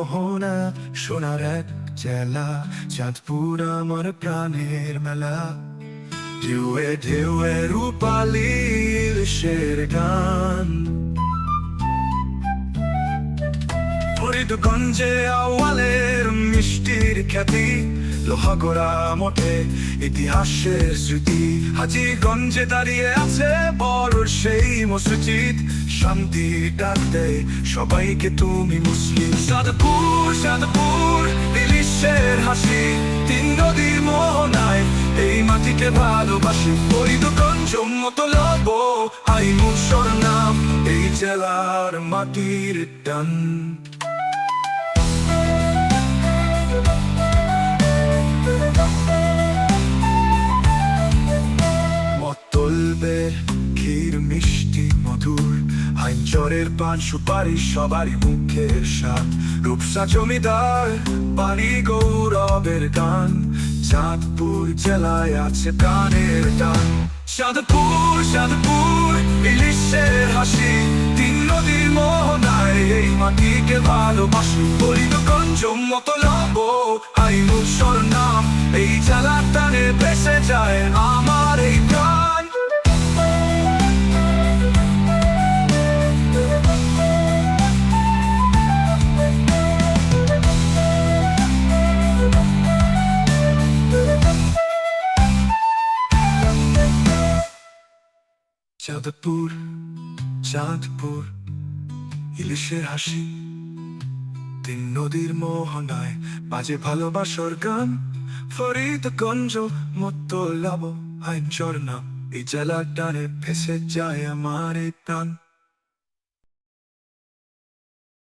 মোহনা সোনার এক জেলা, চাঁদপুর আমার প্রাণের মেলা। ঢেউয়ে ঢেউয়ে রূপালী ইলিশের গান, ফরিদগঞ্জে আওয়ালের মিষ্টির খ্যাতি, লোহাগড়া মঠে ইতিহাসের স্মৃতি। হাজীগঞ্জে দাঁড়িয়ে আছে বড় সেই মসজিদ, শান্তি ডাক দেয় সবাইকে তুমি মুসলিম। চাঁদপুর চাঁদপুর ইলিশের হাসি, তিন নদীর মোহনায় এই মাটিকে ভালোবাসি। ফরিদগঞ্জ মতলব আইমুসর নাম, এই জেলার মাটির টান। মতলবে ক্ষীর মিষ্টি মধুর, আইনচরের পান সুপারি সবারই মুখের স্বাদ। রূপসা জমিদার বাড়ি গৌরবের গান, চাঁদপুর জেলায় আছে প্রাণের টান। চাঁদপুর চাঁদপুর ইলিশের হাসি, তিন নদীর মোহনায় এই মাটিকে ভালোবাসি। ফরিদগঞ্জ মতলব আইমুসর নাম, এই জেলার টানে ভেসে যায় আমার এই প্রাণ। চাঁদপুর চাঁদপুর ইলিশের হাসি, তিন নদীর মোহনায় বাজে ভালোবাসার গান। ফরিদগঞ্জ মতলব আইনচর নাম, এই জেলার টানে ভেসে যায় আমার এই প্রাণ।